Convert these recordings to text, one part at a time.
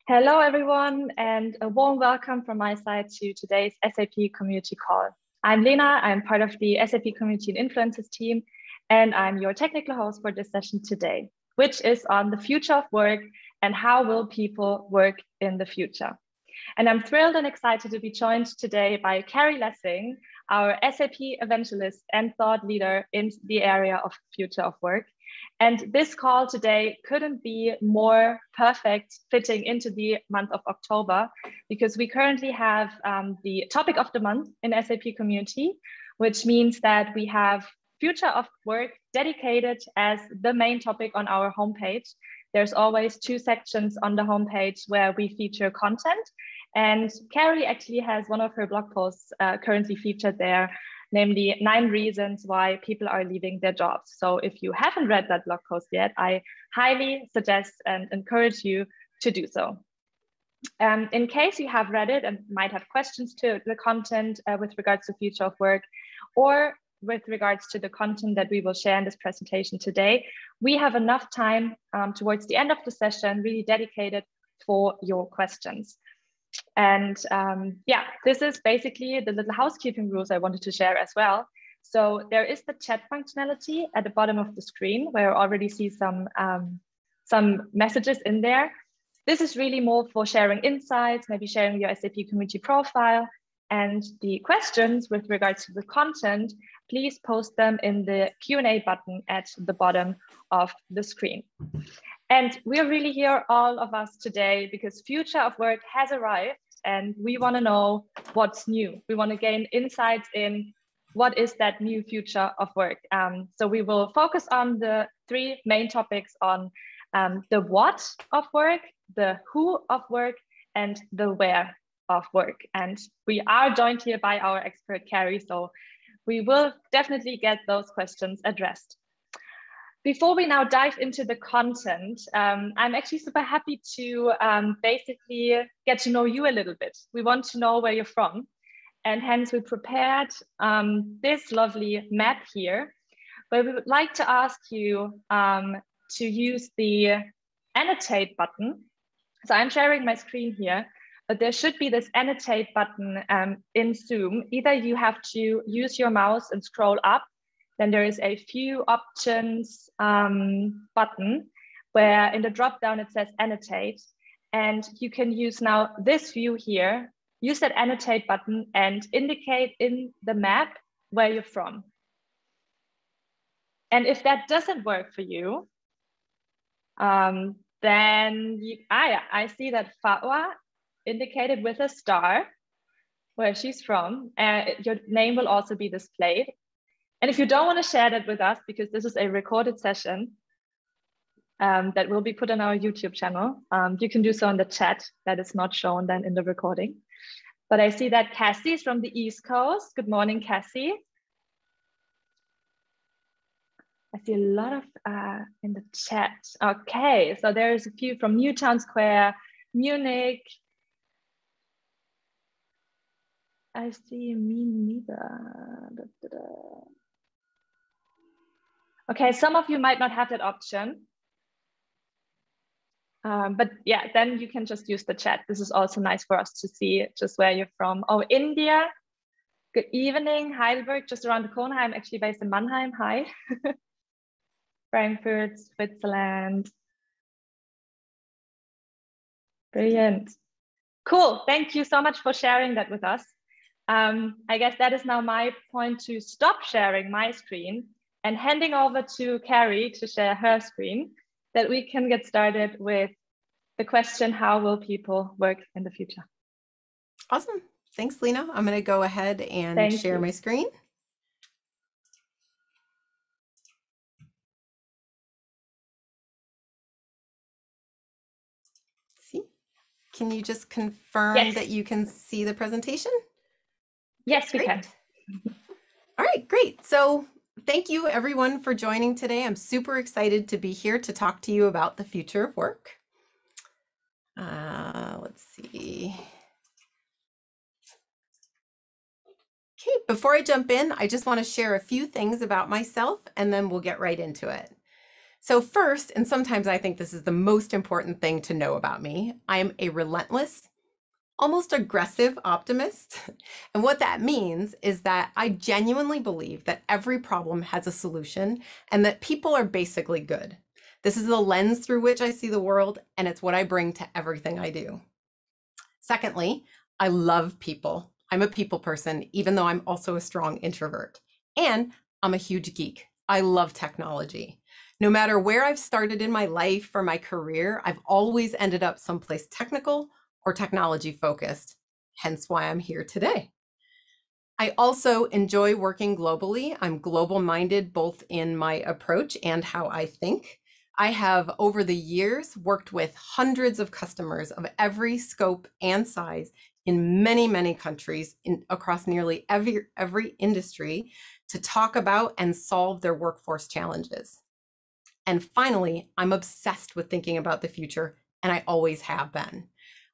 Hello, everyone, and a warm welcome from my side to today's SAP Community Call. I'm Lena, I'm part of the SAP Community and Influencers team, and I'm your technical host for this session today, which is on the future of work and how will people work in the future. And I'm thrilled and excited to be joined today by Carrie Lessing, our SAP evangelist and thought leader in the area of future of work. And this call today couldn't be more perfect fitting into the month of October, because we currently have the topic of the month in SAP Community, which means that we have future of work dedicated as the main topic on our homepage. There's always 2 sections on the homepage where we feature content. And Carrie actually has one of her blog posts currently featured there, namely 9 reasons why people are leaving their jobs. So if you haven't read that blog post yet, I highly suggest and encourage you to do so. In case you have read it and might have questions to the content with regards to future of work, or with regards to the content that we will share in this presentation today, we have enough time towards the end of the session really dedicated for your questions. And yeah, this is basically the little housekeeping rules I wanted to share as well. So there is the chat functionality at the bottom of the screen where I already see some messages in there. This is really more for sharing insights, maybe sharing your SAP community profile, and the questions with regards to the content, please post them in the Q&A button at the bottom of the screen. And we're really here, all of us today, because future of work has arrived and we want to know what's new. We want to gain insights in what is that new future of work. So we will focus on the 3 main topics on the what of work, the who of work, and the where of work. And we are joined here by our expert, Carrie, so we will definitely get those questions addressed. Before we now dive into the content, I'm actually super happy to basically get to know you a little bit. We want to know where you're from, and hence we prepared this lovely map here, where we would like to ask you to use the annotate button. So I'm sharing my screen here, but there should be this annotate button in Zoom. Either you have to use your mouse and scroll up, then there is a few options button where in the drop down it says annotate, and you can use now this view here, use that annotate button and indicate in the map where you're from. And if that doesn't work for you, then I see that Fawa indicated with a star where she's from. Your name will also be displayed. And if you don't want to share that with us, because this is a recorded session that will be put on our YouTube channel, you can do so in the chat. That is not shown then in the recording. But I see that Cassie is from the East Coast. Good morning, Cassie. I see a lot of in the chat. Okay, so there's a few from Newtown Square, Munich. I see me neither. Okay, some of you might not have that option. But yeah, then you can just use the chat. This is also nice for us to see just where you're from. Oh, India. Good evening, Heidelberg, just around the corner. I'm actually based in Mannheim. Hi. Frankfurt, Switzerland. Brilliant. Cool. Thank you so much for sharing that with us. I guess that is now my point to stop sharing my screen and handing over to Carrie to share her screen, that we can get started with the question, how will people work in the future? Awesome. Thanks, Lena. I'm going to go ahead and share my screen. See, can you just confirm that you can see the presentation? Yes, we can. All right, great. So thank you everyone for joining today. I'm super excited to be here to talk to you about the future of work. Let's see. Okay, before I jump in, I just want to share a few things about myself and then we'll get right into it. So first, and sometimes I think this is the most important thing to know about me, I am a relentless, almost aggressive optimist. And what that means is that I genuinely believe that every problem has a solution and that people are basically good. This is the lens through which I see the world, and it's what I bring to everything I do. Secondly, I love people. I'm a people person, even though I'm also a strong introvert. And I'm a huge geek. I love technology. No matter where I've started in my life or my career, I've always ended up someplace technical or technology focused, hence why I'm here today. I also enjoy working globally. I'm global minded, both in my approach and how I think. I have, over the years, worked with hundreds of customers of every scope and size in many, many countries across nearly every industry to talk about and solve their workforce challenges. And finally, I'm obsessed with thinking about the future, and I always have been.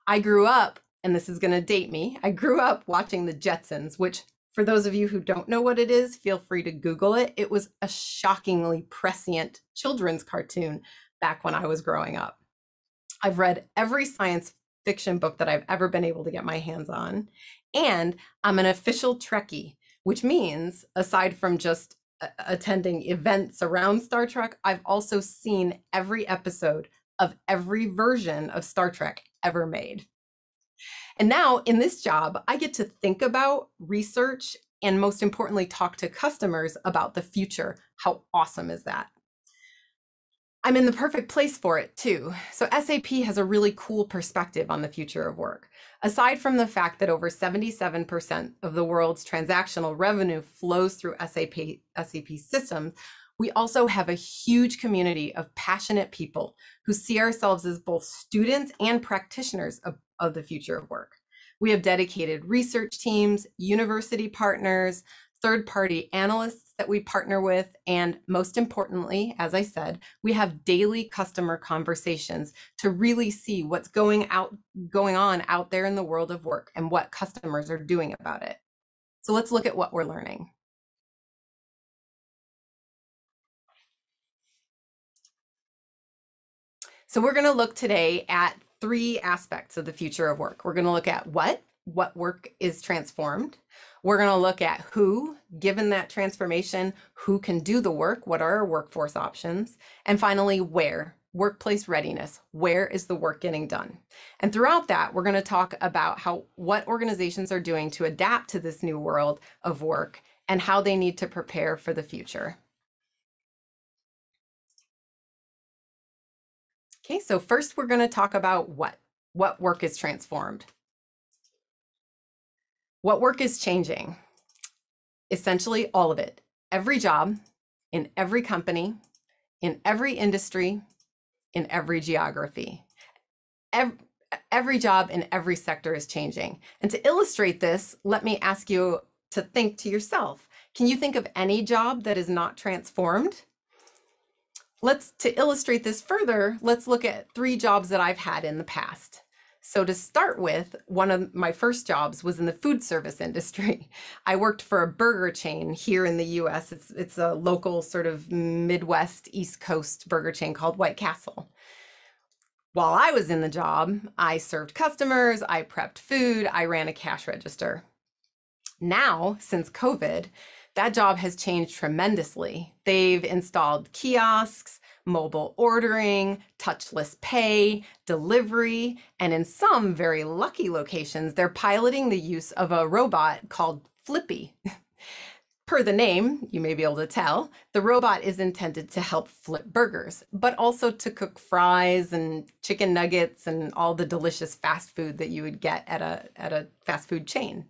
I grew up, and this is going to date me, I grew up watching the Jetsons, which for those of you who don't know what it is, feel free to Google it. It was a shockingly prescient children's cartoon back when I was growing up. I've read every science fiction book that I've ever been able to get my hands on, and I'm an official Trekkie, which means aside from just attending events around Star Trek, I've also seen every episode of every version of Star Trek ever made. And now in this job, I get to think about, research, and most importantly, talk to customers about the future. How awesome is that? I'm in the perfect place for it too. So SAP has a really cool perspective on the future of work. Aside from the fact that over 77% of the world's transactional revenue flows through SAP systems, we also have a huge community of passionate people who see ourselves as both students and practitioners of the future of work. We have dedicated research teams, university partners, third-party analysts that we partner with, and most importantly, as I said, we have daily customer conversations to really see what's going on out there in the world of work and what customers are doing about it. So let's look at what we're learning. So we're going to look today at three aspects of the future of work. We're going to look at what work is transformed. We're going to look at who, given that transformation, who can do the work, what are our workforce options, and finally, where, workplace readiness, where is the work getting done? And throughout that, we're going to talk about what organizations are doing to adapt to this new world of work and how they need to prepare for the future. Okay, so first we're going to talk about what work is transformed. What work is changing? Essentially all of it. Every job, in every company, in every industry, in every geography. Every job in every sector is changing. And to illustrate this, let me ask you to think to yourself. Can you think of any job that is not transformed? To illustrate this further, let's look at 3 jobs that I've had in the past. So to start with, one of my first jobs was in the food service industry. I worked for a burger chain here in the US. It's a local sort of Midwest, East Coast burger chain called White Castle. While I was in the job, I served customers, I prepped food, I ran a cash register. Now, since COVID, that job has changed tremendously. They've installed kiosks, mobile ordering, touchless pay, delivery, and in some very lucky locations, they're piloting the use of a robot called Flippy. Per the name, you may be able to tell, the robot is intended to help flip burgers, but also to cook fries and chicken nuggets and all the delicious fast food that you would get at a fast food chain.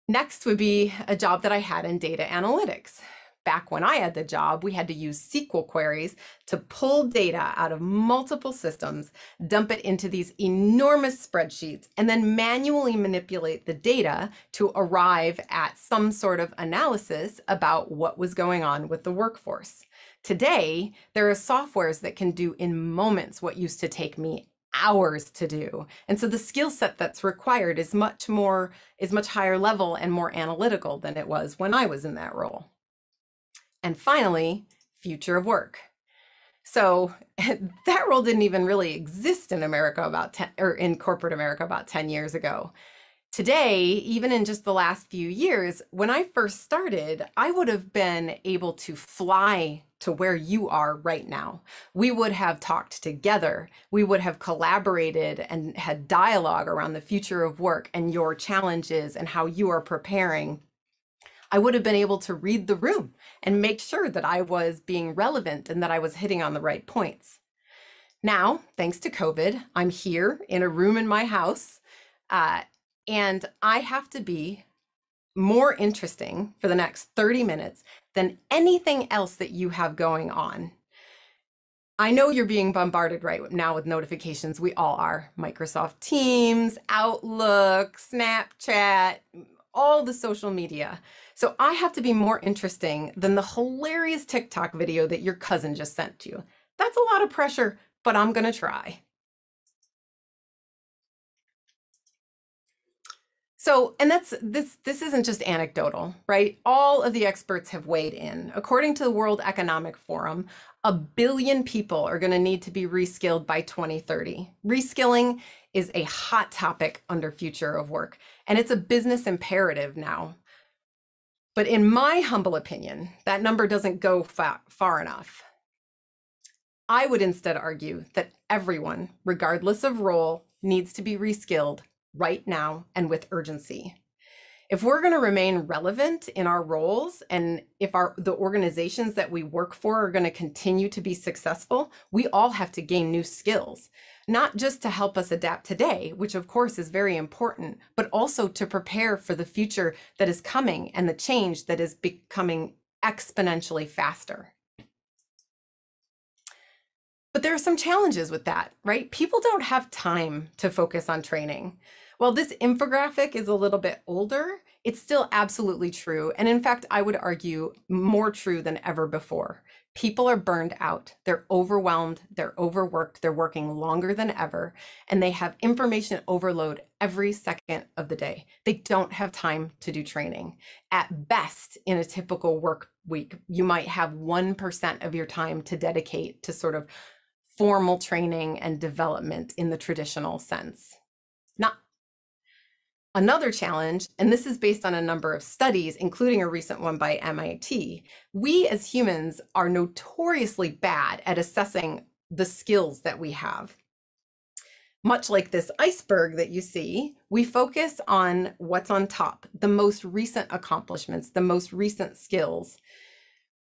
Next would be a job that I had in data analytics. Back when I had the job, we had to use SQL queries to pull data out of multiple systems, dump it into these enormous spreadsheets, and then manually manipulate the data to arrive at some sort of analysis about what was going on with the workforce. Today, there are softwares that can do in moments what used to take me hours to do. And so the skill set that's required is much higher level and more analytical than it was when I was in that role. And finally, future of work. So that role didn't even really exist in America in corporate America about 10 years ago. Today, even in just the last few years, when I first started, I would have been able to fly to where you are right now. We would have talked together. We would have collaborated and had dialogue around the future of work and your challenges and how you are preparing. I would have been able to read the room and make sure that I was being relevant and that I was hitting on the right points. Now, thanks to COVID, I'm here in a room in my house, and I have to be more interesting for the next 30 minutes than anything else that you have going on. I know you're being bombarded right now with notifications. We all are. Microsoft Teams, Outlook, Snapchat, all the social media. So I have to be more interesting than the hilarious TikTok video that your cousin just sent you. That's a lot of pressure, but I'm going to try. So, and this isn't just anecdotal, right? All of the experts have weighed in. According to the World Economic Forum, 1 billion people are going to need to be reskilled by 2030. Reskilling is a hot topic under future of work, and it's a business imperative now. But in my humble opinion, that number doesn't go far enough. I would instead argue that everyone, regardless of role, needs to be reskilled right now and with urgency. If we're going to remain relevant in our roles, and if the organizations that we work for are going to continue to be successful, we all have to gain new skills, not just to help us adapt today, which of course is very important, but also to prepare for the future that is coming and the change that is becoming exponentially faster. But there are some challenges with that, right? People don't have time to focus on training. While this infographic is a little bit older, it's still absolutely true. And in fact, I would argue more true than ever before. People are burned out. They're overwhelmed. They're overworked. They're working longer than ever. And they have information overload every second of the day. They don't have time to do training. At best, in a typical work week, you might have 1% of your time to dedicate to sort of formal training and development in the traditional sense. Not another challenge, and this is based on a number of studies, including a recent one by MIT, we as humans are notoriously bad at assessing the skills that we have. Much like this iceberg that you see, we focus on what's on top, the most recent accomplishments, the most recent skills.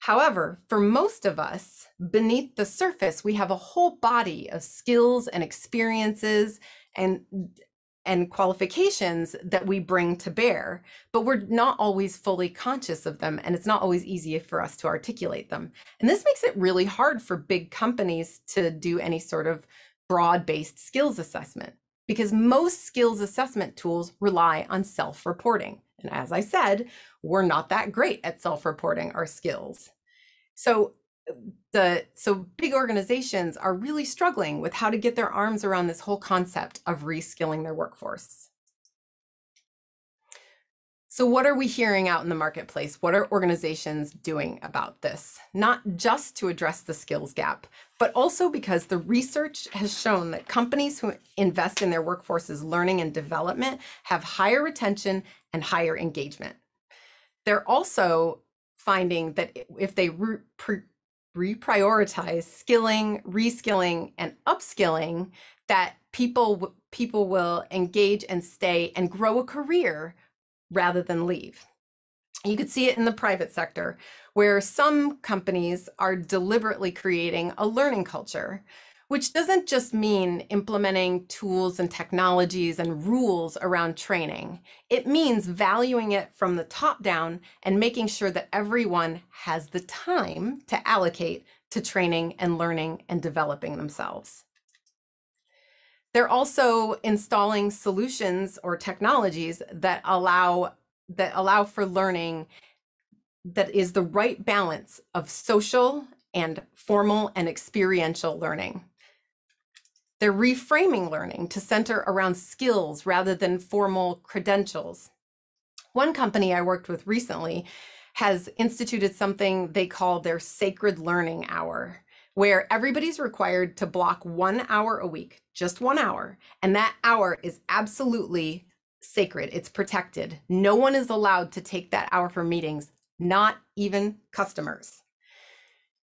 However, for most of us, beneath the surface, we have a whole body of skills and experiences and qualifications that we bring to bear, but we're not always fully conscious of them, and it's not always easy for us to articulate them. And this makes it really hard for big companies to do any sort of broad-based skills assessment, because most skills assessment tools rely on self-reporting. And as I said, we're not that great at self-reporting our skills. So big organizations are really struggling with how to get their arms around this whole concept of reskilling their workforce. So what are we hearing out in the marketplace? What are organizations doing about this? Not just to address the skills gap, but also because the research has shown that companies who invest in their workforce's learning and development have higher retention and higher engagement. They're also finding that if they reprioritize skilling, reskilling, and upskilling, that people will engage and stay and grow a career rather than leave. You could see it in the private sector, where some companies are deliberately creating a learning culture, which doesn't just mean implementing tools and technologies and rules around training. It means valuing it from the top down and making sure that everyone has the time to allocate to training and learning and developing themselves. They're also installing solutions or technologies that allow for learning that is the right balance of social and formal and experiential learning. They're reframing learning to center around skills rather than formal credentials. One company I worked with recently has instituted something they call their sacred learning hour, where everybody's required to block 1 hour a week, just 1 hour. And that hour is absolutely sacred. It's protected. No one is allowed to take that hour for meetings, not even customers.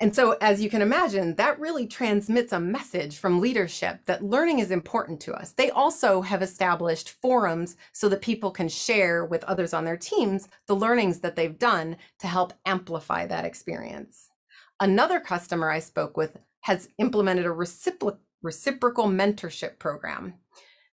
And so, as you can imagine, that really transmits a message from leadership that learning is important to us. They also have established forums so that people can share with others on their teams the learnings that they've done to help amplify that experience. Another customer I spoke with has implemented a reciprocal mentorship program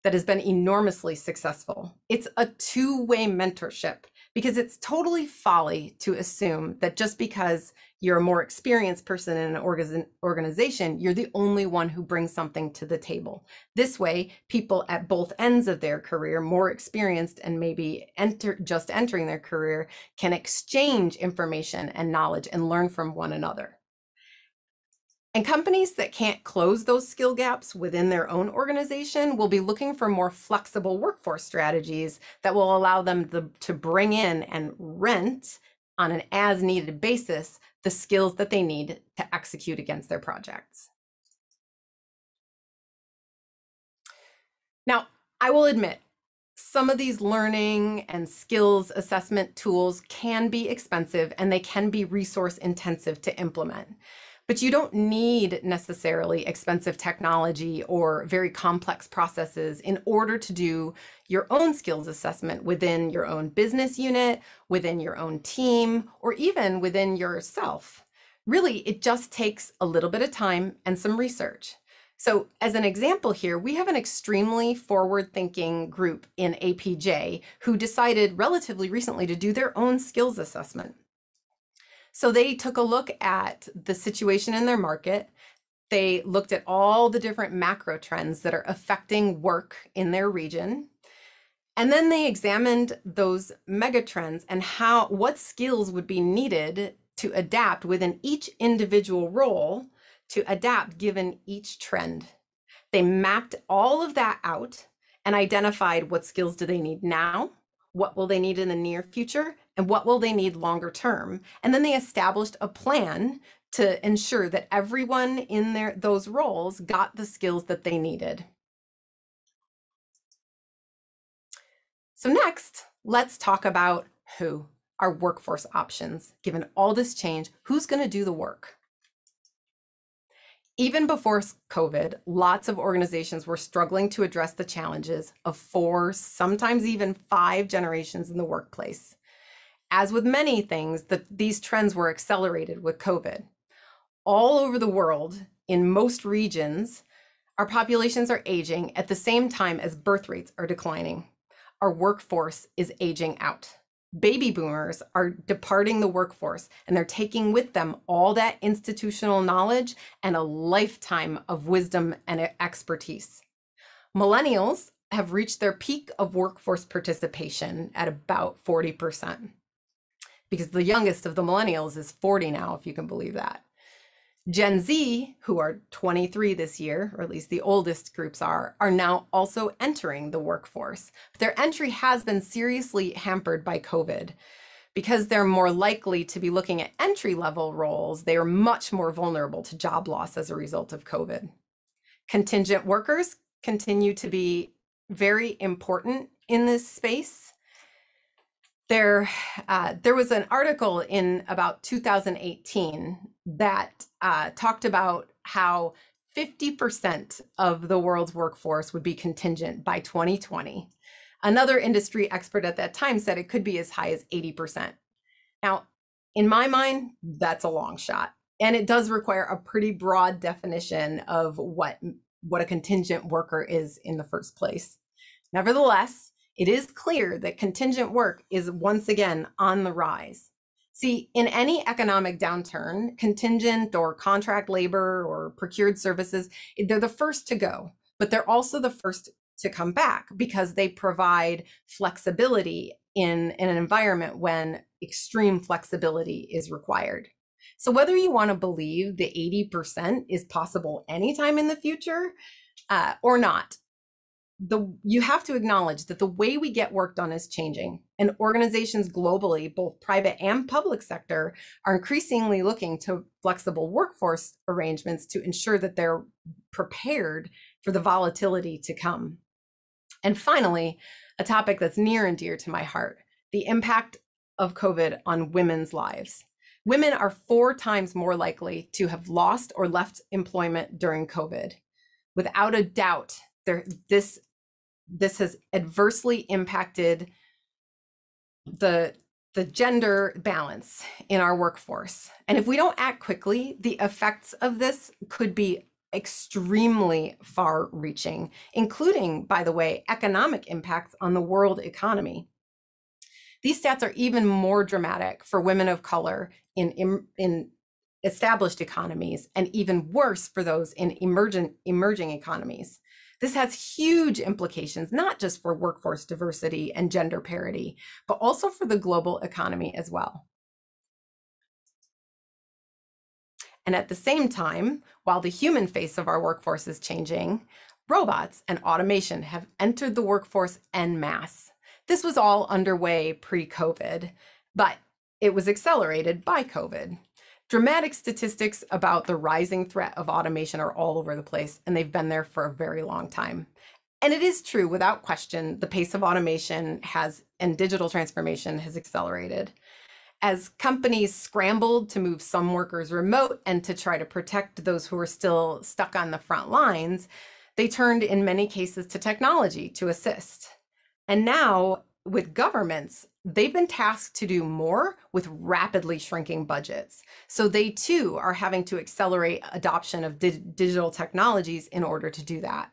that has been enormously successful. It's a two-way mentorship, because it's totally folly to assume that just because you're a more experienced person in an organization, you're the only one who brings something to the table. This way, people at both ends of their career, more experienced and maybe just entering their career, can exchange information and knowledge and learn from one another. And companies that can't close those skill gaps within their own organization will be looking for more flexible workforce strategies that will allow them to bring in and rent on an as-needed basis the skills that they need to execute against their projects. Now, I will admit, some of these learning and skills assessment tools can be expensive and they can be resource intensive to implement. But you don't need necessarily expensive technology or very complex processes in order to do your own skills assessment within your own business unit, within your own team, or even within yourself. Really, it just takes a little bit of time and some research. So as an example here, we have an extremely forward-thinking group in APJ who decided relatively recently to do their own skills assessment. So they took a look at the situation in their market. They looked at all the different macro trends that are affecting work in their region. And then they examined those mega trends and what skills would be needed to adapt within each individual role to adapt given each trend. They mapped all of that out and identified what skills do they need now, what will they need in the near future, and what will they need longer term. And then they established a plan to ensure that everyone in those roles got the skills that they needed. So next, let's talk about our workforce options. Given all this change, who's going to do the work? Even before COVID, lots of organizations were struggling to address the challenges of 4, sometimes even 5 generations in the workplace. As with many things, these trends were accelerated with COVID. All over the world, in most regions, our populations are aging at the same time as birth rates are declining. Our workforce is aging out. Baby boomers are departing the workforce, and they're taking with them all that institutional knowledge and a lifetime of wisdom and expertise. Millennials have reached their peak of workforce participation at about 40%, because the youngest of the millennials is 40 now, if you can believe that. Gen Z, who are 23 this year, or at least the oldest groups are now also entering the workforce. But their entry has been seriously hampered by COVID. Because they're more likely to be looking at entry-level roles, they are much more vulnerable to job loss as a result of COVID. Contingent workers continue to be very important in this space. There was an article in about 2018 that talked about how 50% of the world's workforce would be contingent by 2020. Another industry expert at that time said it could be as high as 80%. Now, in my mind, that's a long shot. And it does require a pretty broad definition of what a contingent worker is in the first place. Nevertheless, it is clear that contingent work is once again on the rise. See, in any economic downturn, contingent or contract labor or procured services, they're the first to go, but they're also the first to come back because they provide flexibility in an environment when extreme flexibility is required. So whether you want to believe the 80% is possible anytime in the future or not, you have to acknowledge that the way we get work done is changing, and organizations globally, both private and public sector, are increasingly looking to flexible workforce arrangements to ensure that they're prepared for the volatility to come. And finally, a topic that's near and dear to my heart, the impact of COVID on women's lives. Women are 4 times more likely to have lost or left employment during COVID. Without a doubt, this has adversely impacted the gender balance in our workforce. And if we don't act quickly, the effects of this could be extremely far-reaching, including, by the way, economic impacts on the world economy. These stats are even more dramatic for women of color in established economies, and even worse for those in emerging economies. This has huge implications, not just for workforce diversity and gender parity, but also for the global economy as well. And at the same time, while the human face of our workforce is changing, robots and automation have entered the workforce en masse. This was all underway pre-COVID, but it was accelerated by COVID. Dramatic statistics about the rising threat of automation are all over the place, and they've been there for a very long time. And it is true, without question, the pace of automation and digital transformation has accelerated. As companies scrambled to move some workers remote and to try to protect those who were still stuck on the front lines, they turned in many cases to technology to assist. And now, with governments, they've been tasked to do more with rapidly shrinking budgets. So they too are having to accelerate adoption of digital technologies in order to do that.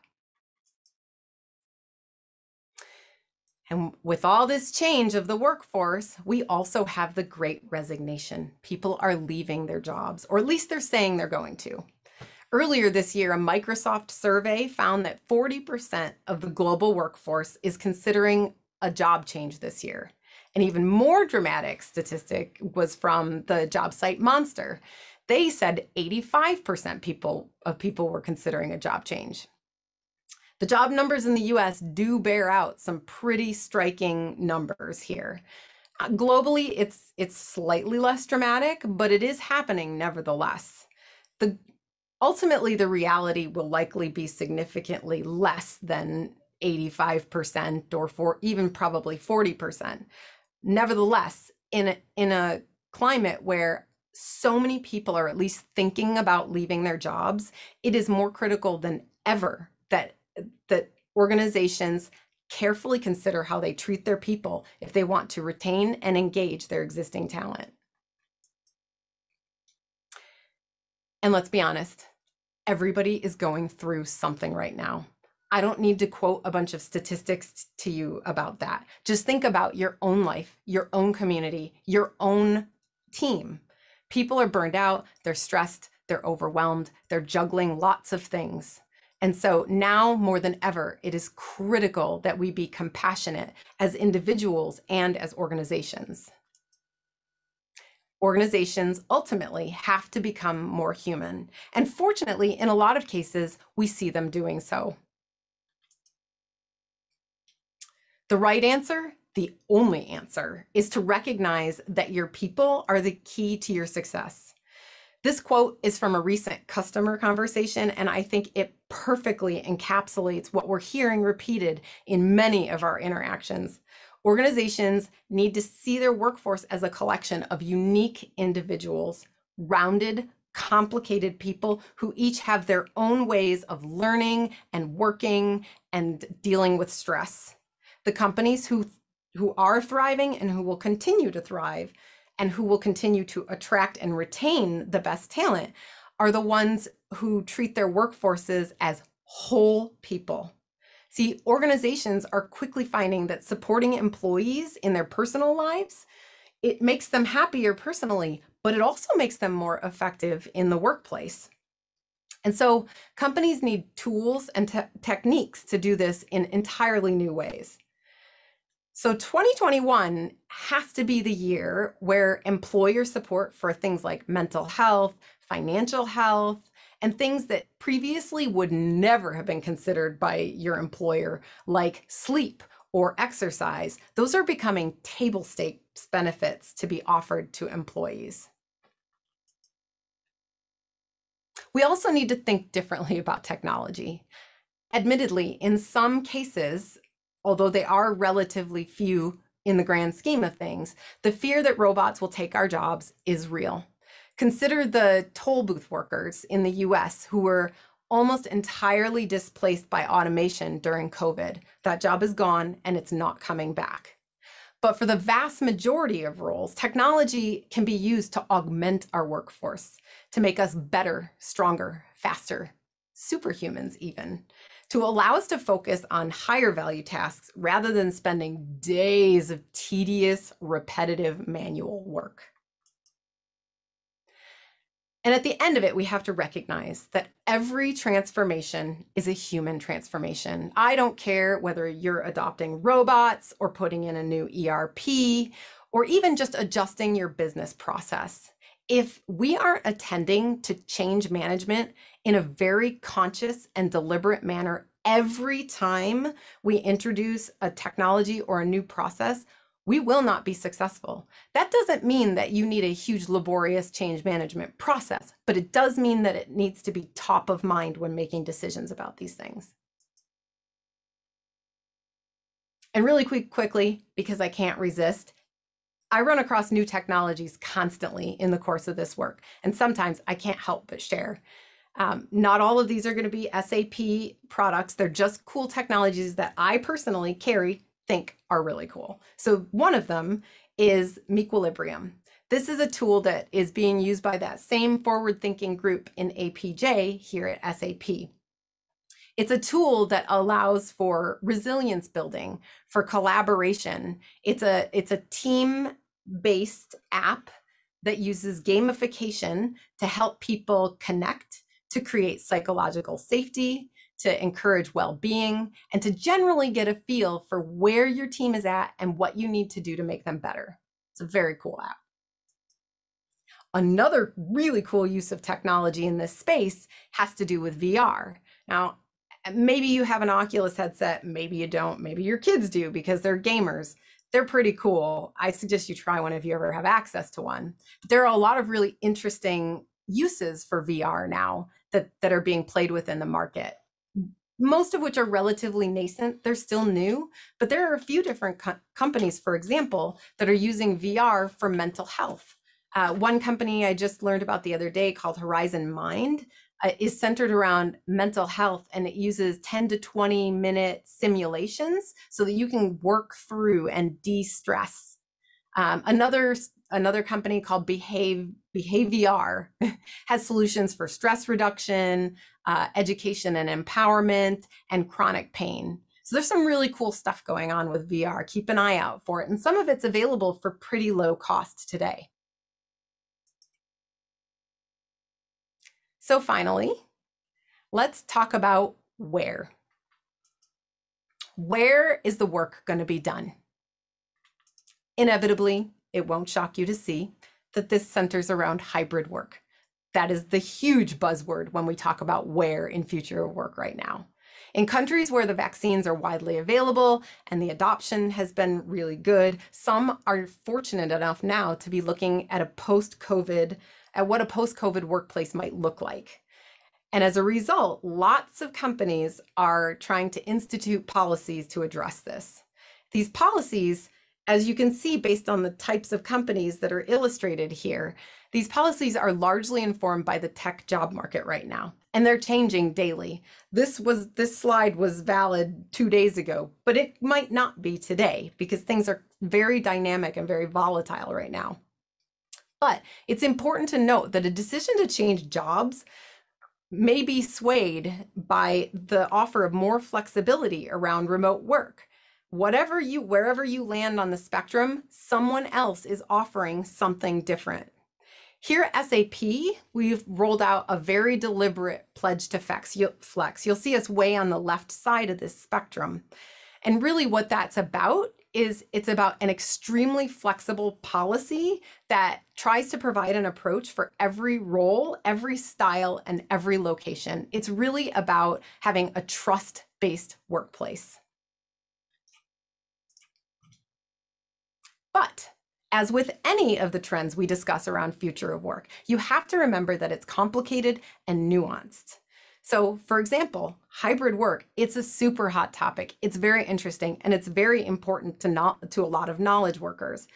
And with all this change of the workforce, we also have the Great Resignation. People are leaving their jobs, or at least they're saying they're going to. Earlier this year, a Microsoft survey found that 40% of the global workforce is considering a job change this year. An even more dramatic statistic was from the job site Monster. They said 85% of people were considering a job change. The job numbers in the US do bear out some pretty striking numbers here. Globally, it's slightly less dramatic, but it is happening nevertheless. Ultimately, the reality will likely be significantly less than 85% or even probably 40%. Nevertheless, in a climate where so many people are at least thinking about leaving their jobs, it is more critical than ever that organizations carefully consider how they treat their people if they want to retain and engage their existing talent. And let's be honest, everybody is going through something right now. I don't need to quote a bunch of statistics to you about that. Just think about your own life, your own community, your own team. People are burned out, they're stressed, they're overwhelmed, they're juggling lots of things. And so now more than ever, it is critical that we be compassionate as individuals and as organizations. Organizations ultimately have to become more human. And fortunately, in a lot of cases, we see them doing so. The right answer, the only answer, is to recognize that your people are the key to your success. This quote is from a recent customer conversation, and I think it perfectly encapsulates what we're hearing repeated in many of our interactions. Organizations need to see their workforce as a collection of unique individuals, rounded, complicated people who each have their own ways of learning and working and dealing with stress. The companies who are thriving and who will continue to thrive and who will continue to attract and retain the best talent are the ones who treat their workforces as whole people. See, organizations are quickly finding that supporting employees in their personal lives, it makes them happier personally, but it also makes them more effective in the workplace. And so companies need tools and techniques to do this in entirely new ways. So 2021 has to be the year where employer support for things like mental health, financial health, And things that previously would never have been considered by your employer, like sleep or exercise, those are becoming table stakes benefits to be offered to employees. We also need to think differently about technology. Admittedly, in some cases, although they are relatively few in the grand scheme of things, the fear that robots will take our jobs is real. Consider the toll booth workers in the US who were almost entirely displaced by automation during COVID. That job is gone and it's not coming back. But for the vast majority of roles, technology can be used to augment our workforce, to make us better, stronger, faster, superhumans even, to allow us to focus on higher value tasks rather than spending days of tedious, repetitive manual work. And at the end of it, we have to recognize that every transformation is a human transformation. I don't care whether you're adopting robots or putting in a new ERP or even just adjusting your business process. If we aren't attending to change management in a very conscious and deliberate manner every time we introduce a technology or a new process, we will not be successful. That doesn't mean that you need a huge laborious change management process, but it does mean that it needs to be top of mind when making decisions about these things. And really quickly, because I can't resist, I run across new technologies constantly in the course of this work, and sometimes I can't help but share. Not all of these are going to be SAP products. They're just cool technologies that I personally think are really cool. So one of them is Mequilibrium. This is a tool that is being used by that same forward-thinking group in APJ here at SAP. It's a tool that allows for resilience building, for collaboration. It's a team-based app that uses gamification to help people connect, to create psychological safety, to encourage well-being, and to generally get a feel for where your team is at and what you need to do to make them better. It's a very cool app. Another really cool use of technology in this space has to do with VR. Now, maybe you have an Oculus headset, maybe you don't, maybe your kids do because they're gamers. They're pretty cool. I suggest you try one if you ever have access to one. But there are a lot of really interesting uses for VR now that are being played with in the market. Most of which are relatively nascent. They're still new, but there are a few different companies, for example, that are using VR for mental health. One company I just learned about the other day called Horizon Mind is centered around mental health, and it uses 10 to 20 minute simulations so that you can work through and de-stress. Another company called Behavior has solutions for stress reduction, education and empowerment, and chronic pain. So there's some really cool stuff going on with VR. Keep an eye out for it. And some of it's available for pretty low cost today. So finally, let's talk about where. Where is the work going to be done? Inevitably, it won't shock you to see that this centers around hybrid work. That is the huge buzzword when we talk about where in future of work right now. In countries where the vaccines are widely available and the adoption has been really good, some are fortunate enough now to be looking at what a post-COVID workplace might look like. And as a result, lots of companies are trying to institute policies to address this. These policies, as you can see based on the types of companies that are illustrated here, these policies are largely informed by the tech job market right now, and they're changing daily. This slide was valid 2 days ago, but it might not be today because things are very dynamic and very volatile right now. But it's important to note that a decision to change jobs may be swayed by the offer of more flexibility around remote work. Wherever you land on the spectrum, someone else is offering something different. Here at SAP, we've rolled out a very deliberate pledge to flex. You'll see us way on the left side of this spectrum. And really what that's about is it's about an extremely flexible policy that tries to provide an approach for every role, every style, and every location. It's really about having a trust-based workplace. But as with any of the trends we discuss around future of work, you have to remember that it's complicated and nuanced. So for example, hybrid work, it's a super hot topic. It's very interesting and it's very important to a lot of knowledge workers.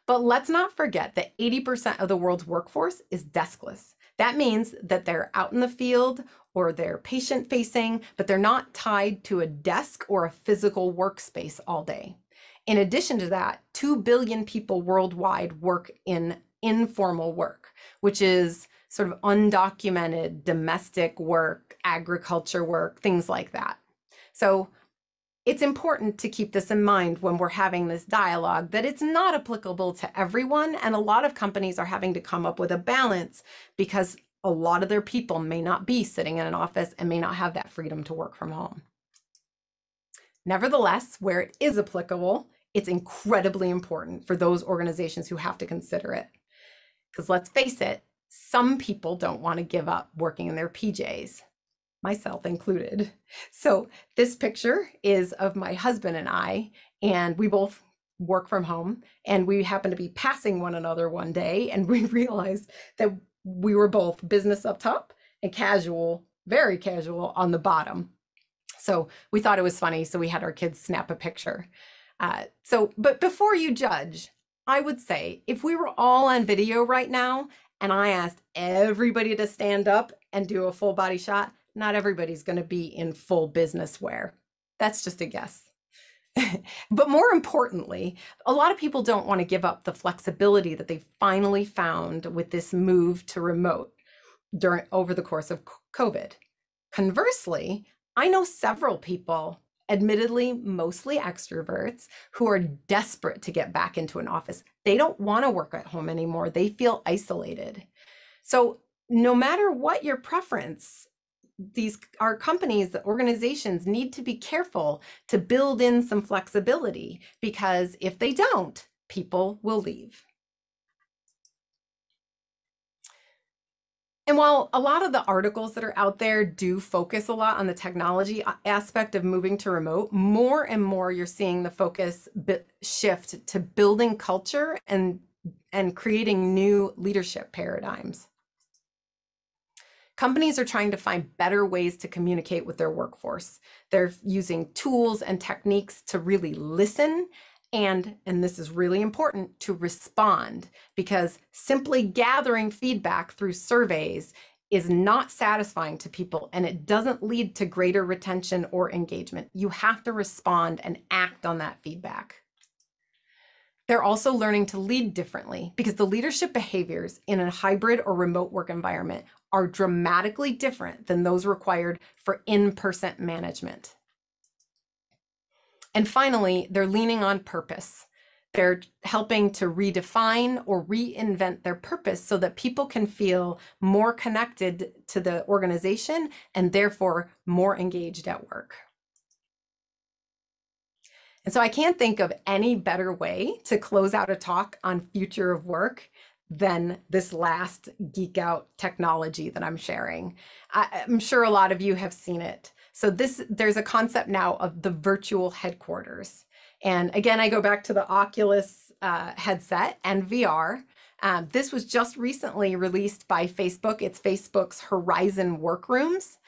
But let's not forget that 80% of the world's workforce is deskless. That means that they're out in the field or they're patient facing, but they're not tied to a desk or a physical workspace all day. In addition to that, 2 billion people worldwide work in informal work, which is sort of undocumented domestic work, agriculture work, things like that. So it's important to keep this in mind when we're having this dialogue, that it's not applicable to everyone. And a lot of companies are having to come up with a balance because a lot of their people may not be sitting in an office and may not have that freedom to work from home. Nevertheless, where it is applicable, it's incredibly important for those organizations who have to consider it. Because let's face it, some people don't want to give up working in their PJs, myself included. So this picture is of my husband and we both work from home, and we happened to be passing one another one day, and we realized that we were both business up top and casual, very casual on the bottom. So we thought it was funny, so we had our kids snap a picture. But before you judge, I would say if we were all on video right now and I asked everybody to stand up and do a full body shot, not everybody's going to be in full business wear. That's just a guess. But more importantly, a lot of people don't want to give up the flexibility that they finally found with this move to remote over the course of COVID. Conversely, I know several people, admittedly mostly extroverts, who are desperate to get back into an office. They don't want to work at home anymore. They feel isolated. So no matter what your preference, our companies, the organizations need to be careful to build in some flexibility, because if they don't, people will leave. And while a lot of the articles that are out there do focus a lot on the technology aspect of moving to remote, more and more you're seeing the focus shift to building culture and creating new leadership paradigms. Companies are trying to find better ways to communicate with their workforce. They're using tools and techniques to really listen and this is really important, to respond, because simply gathering feedback through surveys is not satisfying to people, and it doesn't lead to greater retention or engagement. You have to respond and act on that feedback. They're also learning to lead differently, because the leadership behaviors in a hybrid or remote work environment are dramatically different than those required for in-person management. And finally, they're leaning on purpose. They're helping to redefine or reinvent their purpose so that people can feel more connected to the organization and therefore more engaged at work. And so I can't think of any better way to close out a talk on future of work than this last Geek Out technology that I'm sharing. I'm sure a lot of you have seen it. So there's a concept now of the virtual headquarters. And again, I go back to the Oculus headset and VR. This was just recently released by Facebook. It's Facebook's Horizon Workrooms.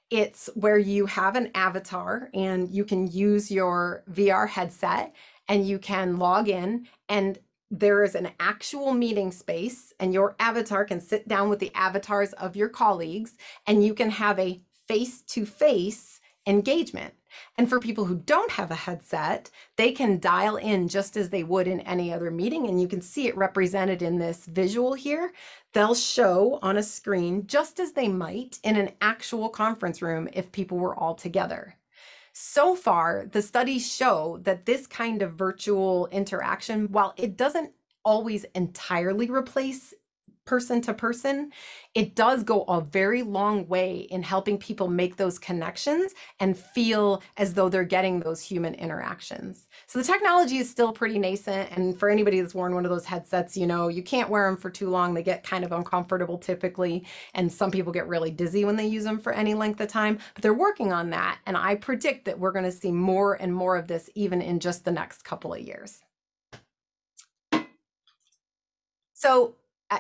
It's where you have an avatar and you can use your VR headset and you can log in, and there is an actual meeting space, and your avatar can sit down with the avatars of your colleagues, and you can have a face-to-face engagement. And for people who don't have a headset, they can dial in just as they would in any other meeting. And you can see it represented in this visual here. They'll show on a screen just as they might in an actual conference room if people were all together. So far, the studies show that this kind of virtual interaction, while it doesn't always entirely replace person to person, it does go a very long way in helping people make those connections and feel as though they're getting those human interactions. So the technology is still pretty nascent. And for anybody that's worn one of those headsets, you know, you can't wear them for too long. They get kind of uncomfortable typically. And some people get really dizzy when they use them for any length of time, but they're working on that. And I predict that we're going to see more and more of this even in just the next couple of years. So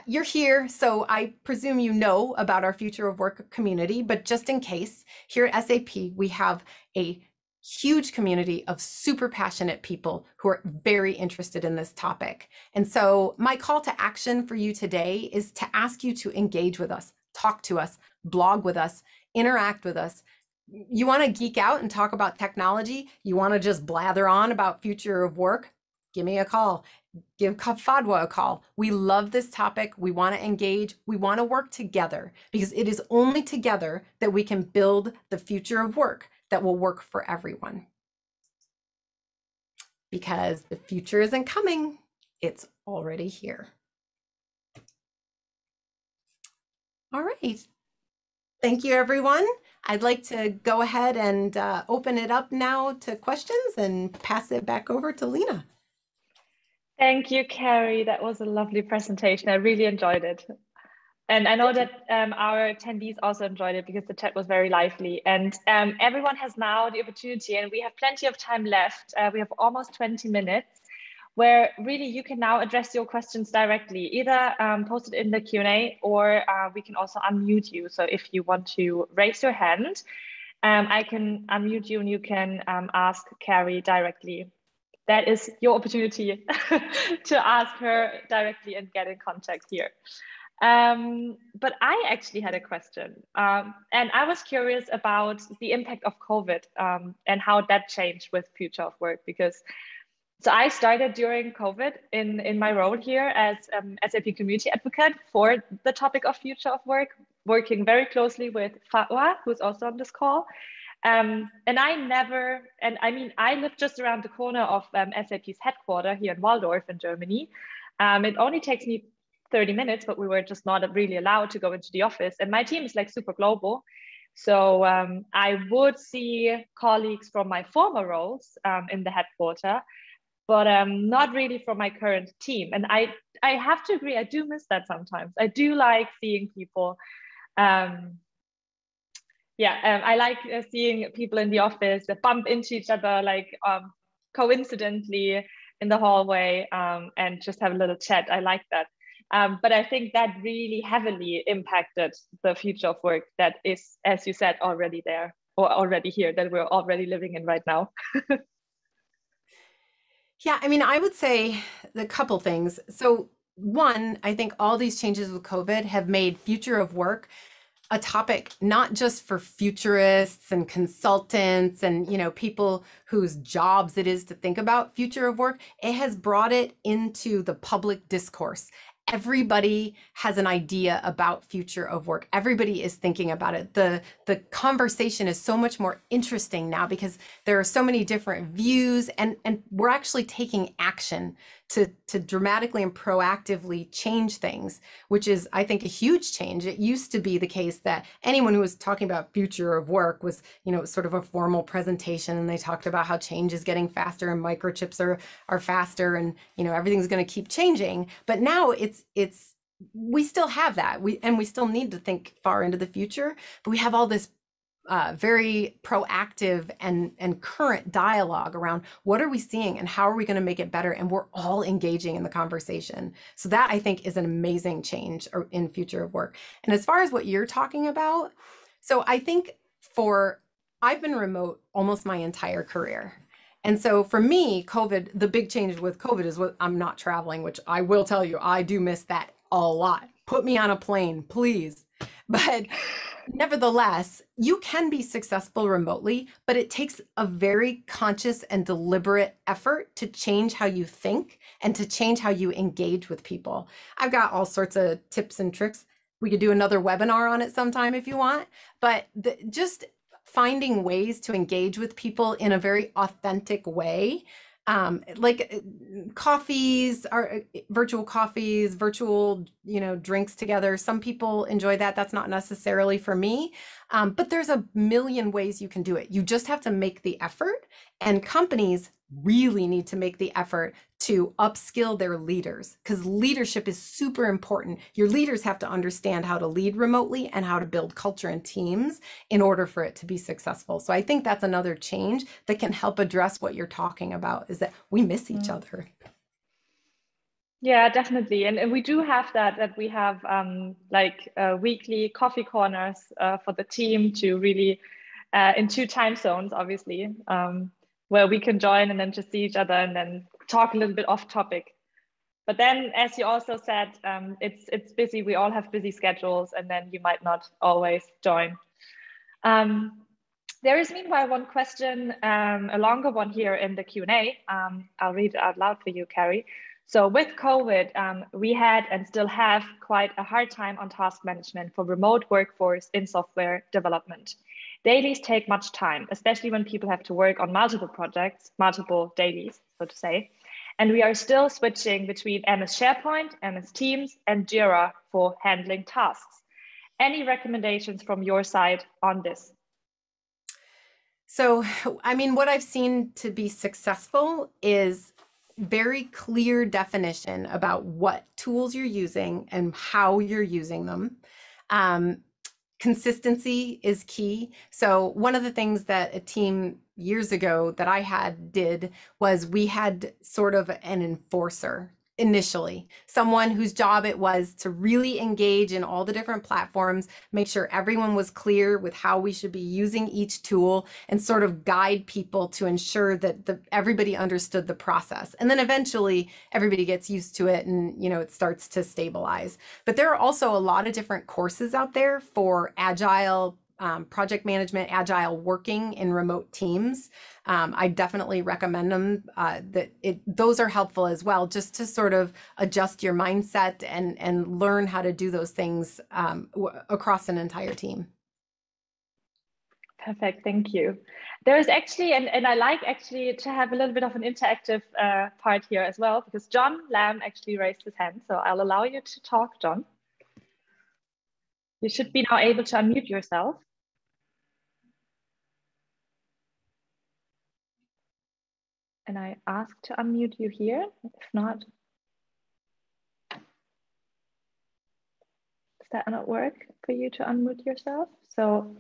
you're here, so I presume you know about our Future of Work community, but just in case, here at SAP, we have a huge community of super passionate people who are very interested in this topic. And so my call to action for you today is to ask you to engage with us, talk to us, blog with us, interact with us. You want to geek out and talk about technology? You want to just blather on about Future of Work? Give me a call. Give Fadwa a call. We love this topic. We want to engage. We want to work together because it is only together that we can build the future of work that will work for everyone. Because the future isn't coming, it's already here. All right. Thank you, everyone. I'd like to go ahead and open it up now to questions and pass it back over to Lena. Thank you, Carrie. That was a lovely presentation. I really enjoyed it. And I know that our attendees also enjoyed it because the chat was very lively. And everyone has now the opportunity, and we have plenty of time left. We have almost 20 minutes where really you can now address your questions directly, either post it in the Q&A or we can also unmute you. So if you want to raise your hand, I can unmute you and you can ask Carrie directly. That is your opportunity to ask her directly and get in contact here. But I actually had a question, and I was curious about the impact of COVID and how that changed with Future of Work, because so I started during COVID in my role here as SAP Community Advocate for the topic of Future of Work, working very closely with Fatwa, who's also on this call. And I live just around the corner of SAP's headquarters here in Waldorf in Germany. It only takes me 30 minutes, but we were just not really allowed to go into the office. And my team is like super global. So I would see colleagues from my former roles in the headquarters, but not really from my current team. And I have to agree, I do miss that sometimes. I do like seeing people. I like seeing people in the office that bump into each other, like coincidentally in the hallway and just have a little chat. I like that. But I think that really heavily impacted the future of work that is, as you said, already there or already here, that we're already living in right now. Yeah, I mean, I would say a couple things. So one, I think all these changes with COVID have made future of work a topic not just for futurists and consultants and, you know, people whose jobs it is to think about future of work. It has brought it into the public discourse. Everybody has an idea about future of work. Everybody is thinking about it. The conversation is so much more interesting now because there are so many different views, and we're actually taking action to dramatically and proactively change things, which is, I think, a huge change. It used to be the case that anyone who was talking about future of work was, you know, sort of a formal presentation, and they talked about how change is getting faster and microchips are faster, and, you know, everything's going to keep changing. But now we still have that. We still need to think far into the future, but we have all this very proactive and current dialogue around what are we seeing and how are we going to make it better, and we're all engaging in the conversation. So that, I think, is an amazing change in future of work. And as far as what you're talking about, so I think I've been remote almost my entire career. And so for me, COVID, the big change with COVID is what I'm not traveling, which I will tell you, I do miss that a lot. Put me on a plane, please. But nevertheless, you can be successful remotely, but it takes a very conscious and deliberate effort to change how you think and to change how you engage with people. I've got all sorts of tips and tricks. We could do another webinar on it sometime if you want, but just finding ways to engage with people in a very authentic way Like coffees, are virtual coffees, virtual, drinks together. Some people enjoy that. That's not necessarily for me. But there's a million ways you can do it. You just have to make the effort, and companies really need to make the effort to upskill their leaders, because leadership is super important. Your leaders have to understand how to lead remotely and how to build culture and teams in order for it to be successful. So I think that's another change that can help address what you're talking about, is that we miss each other. Yeah, definitely. And we do have that we have weekly coffee corners for the team to really, in 2 time zones, obviously, where we can join and then just see each other and then talk a little bit off topic. But then, as you also said, it's busy. We all have busy schedules, and then you might not always join. There is meanwhile one question, a longer one here in the Q&A. I'll read it out loud for you, Carrie. So with COVID, we had and still have quite a hard time on task management for remote workforce in software development. Dailies take much time, especially when people have to work on multiple projects, multiple dailies, so to say. And we are still switching between MS SharePoint, MS Teams, and Jira for handling tasks. Any recommendations from your side on this? So, I mean, what I've seen to be successful is very clear definition about what tools you're using and how you're using them. Consistency is key. So one of the things that a team years ago that I did was we had sort of an enforcer initially, someone whose job it was to really engage in all the different platforms, make sure everyone was clear with how we should be using each tool, and sort of guide people to ensure that everybody understood the process. And then eventually everybody gets used to it, and it starts to stabilize. But there are also a lot of different courses out there for agile project management, agile working in remote teams. I definitely recommend them. Those are helpful as well, just to sort of adjust your mindset and learn how to do those things across an entire team. Perfect, thank you. There is actually, and I like actually to have a little bit of an interactive part here as well, because John Lamb actually raised his hand, so I'll allow you to talk, John. You should be now able to unmute yourself. And I ask to unmute you here. If not, does that not work for you to unmute yourself? So,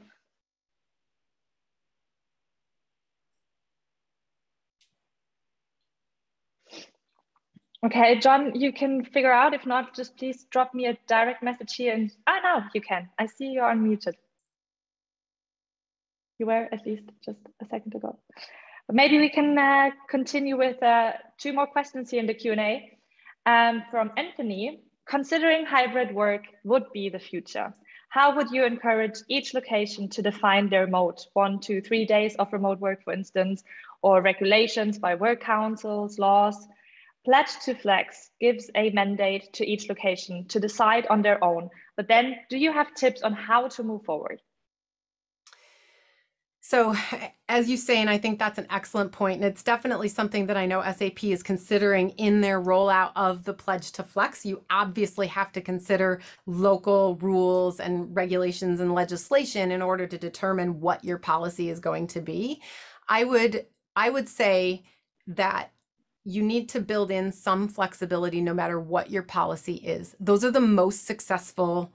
okay, John, you can figure out. If not, just please drop me a direct message here. And now you can. I see you're unmuted. You were at least just a second ago. Maybe we can continue with 2 more questions here in the Q&A. From Anthony, considering hybrid work would be the future, how would you encourage each location to define their remote 1 to 3 days of remote work, for instance, or regulations by work councils, laws? Pledge to Flex gives a mandate to each location to decide on their own. But then do you have tips on how to move forward? So as you say, and I think that's an excellent point, and it's definitely something that I know SAP is considering in their rollout of the Pledge to Flex. You obviously have to consider local rules and regulations and legislation in order to determine what your policy is going to be. I would say that you need to build in some flexibility no matter what your policy is. Those are the most successful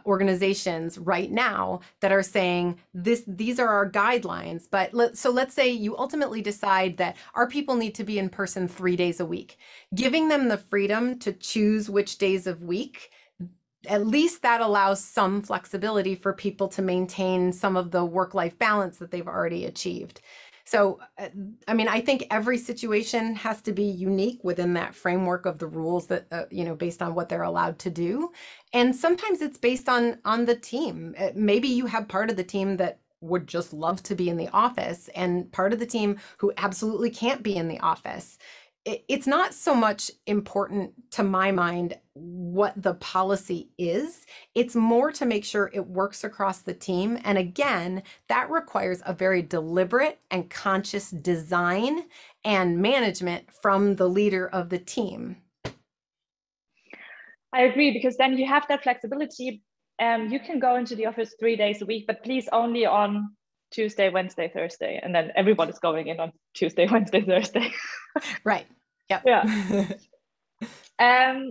organizations right now that are saying these are our guidelines. But let's say you ultimately decide that our people need to be in person 3 days a week, giving them the freedom to choose which days of week. At least that allows some flexibility for people to maintain some of the work-life balance that they've already achieved. So, I mean, I think every situation has to be unique within that framework of the rules that, based on what they're allowed to do. And sometimes it's based on the team. Maybe you have part of the team that would just love to be in the office and part of the team who absolutely can't be in the office. it's not so much important to my mind what the policy is. It's more to make sure it works across the team. And again, that requires a very deliberate and conscious design and management from the leader of the team. I agree, because then you have that flexibility. You can go into the office 3 days a week, but please only on Tuesday, Wednesday, Thursday. And then everybody's going in on Tuesday, Wednesday, Thursday. Right. Yep. Yeah.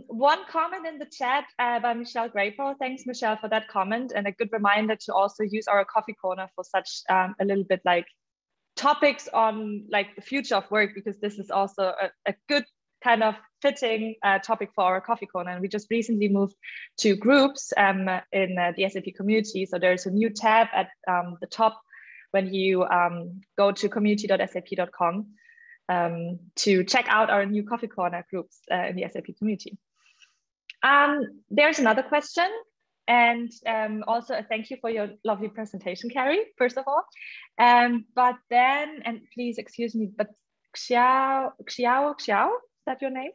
One comment in the chat by Michelle Grapo. Thanks, Michelle, for that comment, and a good reminder to also use our coffee corner for such a little bit like topics on like the future of work, because this is also a good kind of fitting topic for our coffee corner. And we just recently moved to groups in the SAP community. So there's a new tab at the top when you go to community.sap.com to check out our new coffee corner groups in the SAP community. There's another question, and also a thank you for your lovely presentation, Carrie, first of all. But then, and please excuse me, but Xiao, is that your name?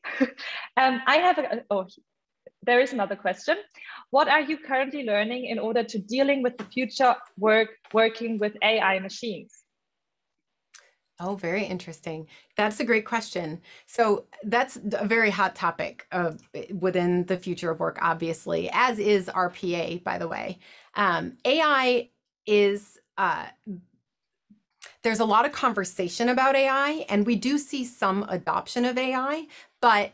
I have there is another question. What are you currently learning in order to dealing with the future working with AI machines? Oh, very interesting. That's a great question. So that's a very hot topic within the future of work, obviously, as is RPA, by the way. AI is, there's a lot of conversation about AI, and we do see some adoption of AI, but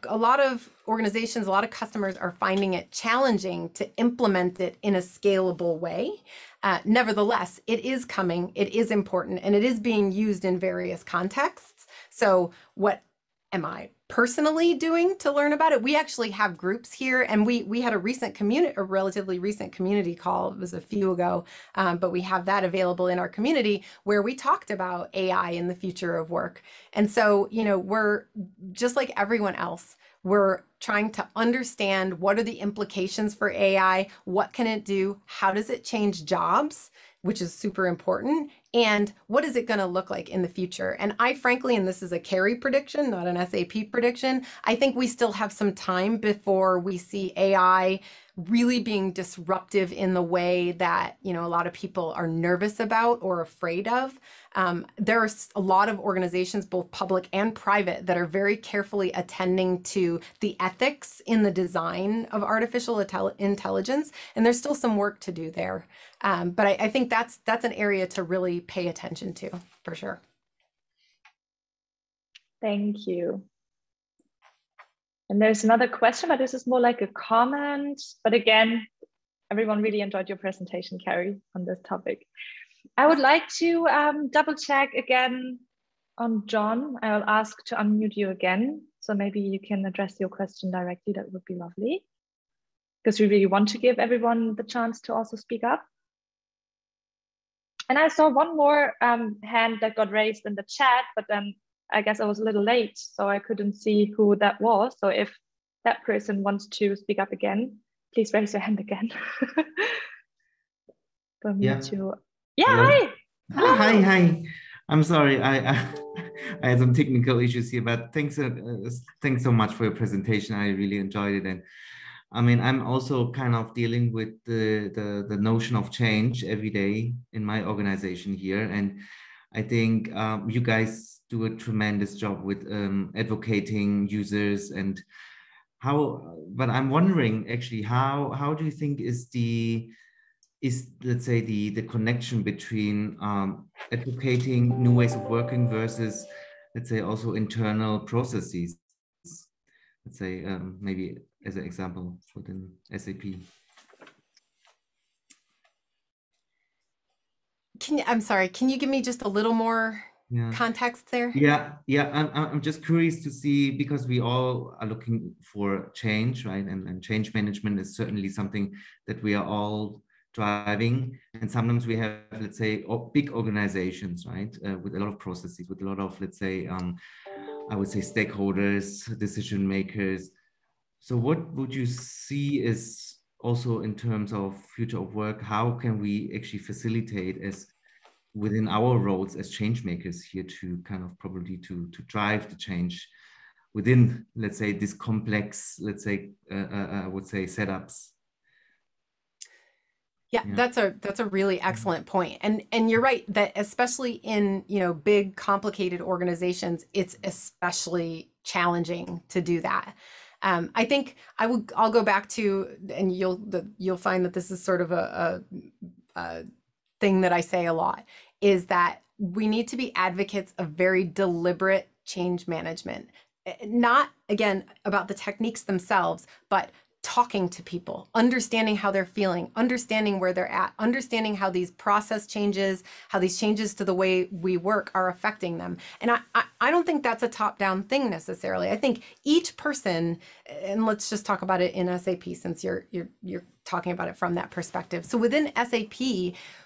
a lot of organizations, a lot of customers are finding it challenging to implement it in a scalable way. Nevertheless, it is coming, it is important, and it is being used in various contexts. So what am I personally doing to learn about it? We actually have groups here, and we had a relatively recent community call. It was a few ago, but we have that available in our community where we talked about AI in the future of work. And so, you know, we're just like everyone else. We're trying to understand what are the implications for AI, what can it do, how does it change jobs, which is super important, and what is it going to look like in the future. And I frankly, and this is a Carrie prediction, not an SAP prediction, I think we still have some time before we see AI really being disruptive in the way that, you know, a lot of people are nervous about or afraid of. There are a lot of organizations, both public and private, that are very carefully attending to the ethics in the design of artificial intelligence, and there's still some work to do there. But I think that's an area to really pay attention to, for sure. Thank you. And there's another question, but this is more like a comment. But again, everyone really enjoyed your presentation, Carrie, on this topic. I would like to double check again on John. I'll ask to unmute you again. So maybe you can address your question directly. That would be lovely, because we really want to give everyone the chance to also speak up. And I saw one more hand that got raised in the chat, but then I guess I was a little late, so I couldn't see who that was. So if that person wants to speak up again, please raise your hand again. For me to... Yeah, hello. hi. Hello. Hi. I'm sorry, I had some technical issues here, but thanks so much for your presentation. I really enjoyed it, and I mean, I'm also kind of dealing with the notion of change every day in my organization here, and I think you guys do a tremendous job with advocating users and how. But I'm wondering actually, how do you think is let's say the connection between advocating new ways of working versus, let's say, also internal processes? Let's say maybe as an example within SAP. I'm sorry, can you give me just a little more context there? Yeah. I'm just curious to see, because we all are looking for change, right? And change management is certainly something that we are all driving. And sometimes we have, let's say, big organizations, right? With a lot of processes, with a lot of, let's say, I would say stakeholders, decision makers. So what would you see is also in terms of future of work, how can we actually facilitate as within our roles as change makers here to kind of probably to drive the change within, let's say, this complex, let's say, I would say setups. Yeah, that's a really excellent point. And you're right that especially in, big complicated organizations, it's especially challenging to do that. I think I'll go back to, and you'll find that this is sort of a thing that I say a lot, is that we need to be advocates of very deliberate change management. Not, again, about the techniques themselves, but talking to people, understanding how they're feeling, understanding where they're at, understanding how these process changes, how these changes to the way we work are affecting them. And I don't think that's a top-down thing necessarily. I think each person, and let's just talk about it in SAP since you're talking about it from that perspective. So within SAP,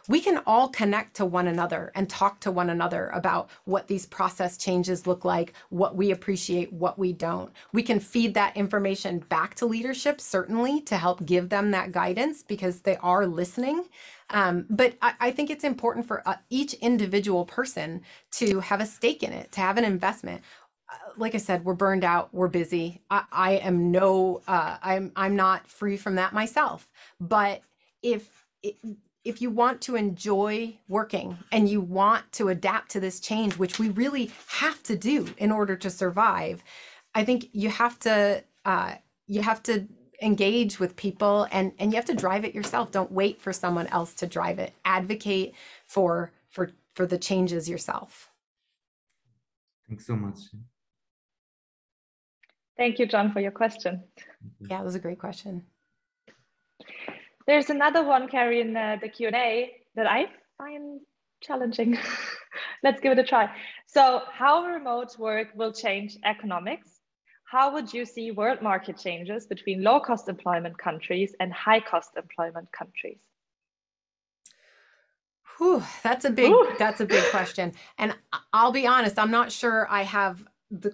we can all connect to one another and talk to one another about what these process changes look like, what we appreciate, what we don't. We can feed that information back to leadership, certainly, to help give them that guidance because they are listening. But I think it's important for each individual person to have a stake in it, to have an investment. Like I said, we're burned out, we're busy. I'm not free from that myself. But if you want to enjoy working and you want to adapt to this change, which we really have to do in order to survive, I think you have to engage with people and you have to drive it yourself. Don't wait for someone else to drive it. Advocate for the changes yourself. Thanks so much. Thank you, John, for your question. Yeah, that was a great question. There's another one, Carrie, in the Q&A that I find challenging. Let's give it a try. So how remote work will change economics? How would you see world market changes between low-cost employment countries and high-cost employment countries? Whew, that's a big question. And I'll be honest, I'm not sure I have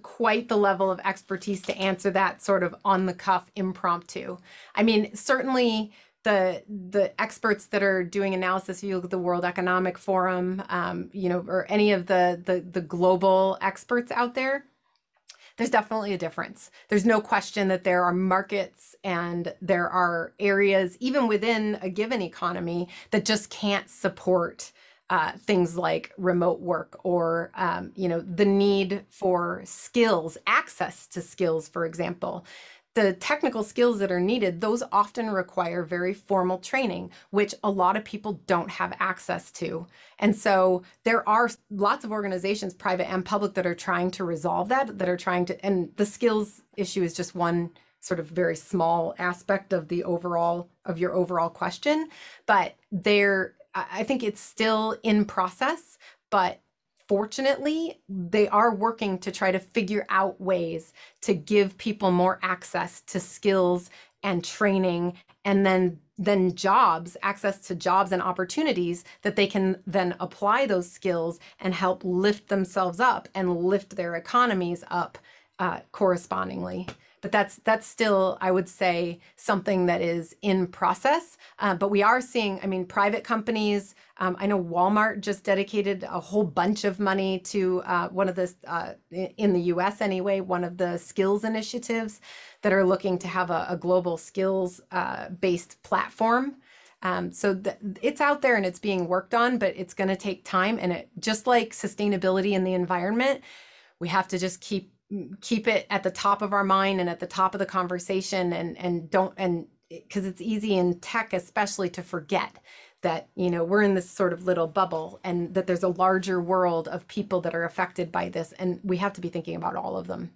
quite the level of expertise to answer that sort of on the cuff impromptu. I mean, certainly the experts that are doing analysis, you look at the World Economic Forum, or any of the global experts out there, there's definitely a difference. There's no question that there are markets and there are areas, even within a given economy, that just can't support things like remote work or, the need for skills, access to skills, for example. The technical skills that are needed, those often require very formal training, which a lot of people don't have access to. And so there are lots of organizations, private and public, that are trying to resolve that are trying to, and the skills issue is just one sort of very small aspect of your overall question. But I think it's still in process, but fortunately, they are working to try to figure out ways to give people more access to skills and training, and then access to jobs and opportunities that they can then apply those skills and help lift themselves up and lift their economies up correspondingly. But that's still, I would say, something that is in process. But we are seeing, private companies. I know Walmart just dedicated a whole bunch of money to one of the, in the US anyway, one of the skills initiatives that are looking to have a global skills based platform. So it's out there and it's being worked on, but it's going to take time. And just like sustainability in the environment, we have to just keep it at the top of our mind and at the top of the conversation, and because it's easy in tech especially to forget that we're in this sort of little bubble and that there's a larger world of people that are affected by this, and we have to be thinking about all of them.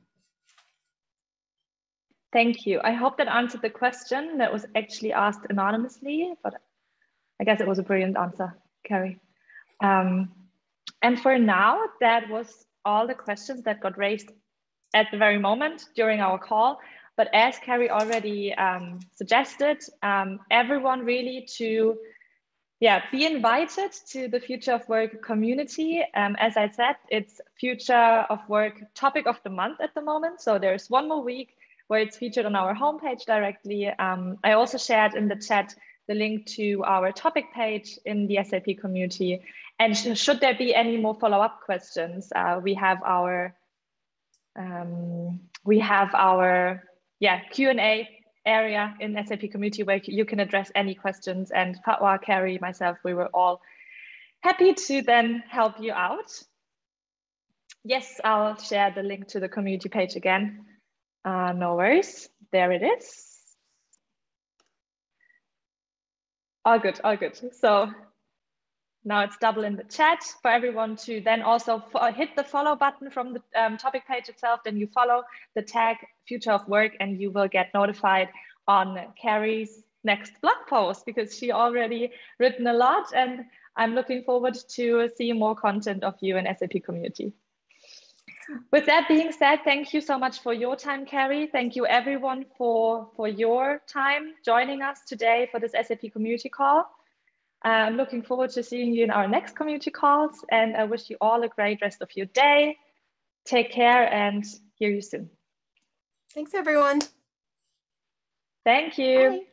Thank you. I hope that answered the question that was actually asked anonymously, but I guess it was a brilliant answer, Carrie. And for now, that was all the questions that got raised at the very moment during our call. But as Carrie already suggested, everyone really to be invited to the Future of Work community. As I said, it's Future of Work topic of the month at the moment. So there's one more week where it's featured on our homepage directly. I also shared in the chat the link to our topic page in the SAP community. And should there be any more follow-up questions, we have our Q&A area in SAP community where you can address any questions, and Fatwa, Carrie, myself, we were all happy to then help you out. Yes, I'll share the link to the community page again. No worries, there it is. All good, all good. So now it's double in the chat for everyone to then also hit the follow button from the topic page itself. Then you follow the tag Future of Work and you will get notified on Carrie's next blog post, because she already written a lot, and I'm looking forward to see more content of you in SAP community. With that being said, thank you so much for your time, Carrie. Thank you everyone for your time joining us today for this SAP community call. I'm looking forward to seeing you in our next community calls, and I wish you all a great rest of your day. Take care and hear you soon. Thanks, everyone. Thank you. Bye.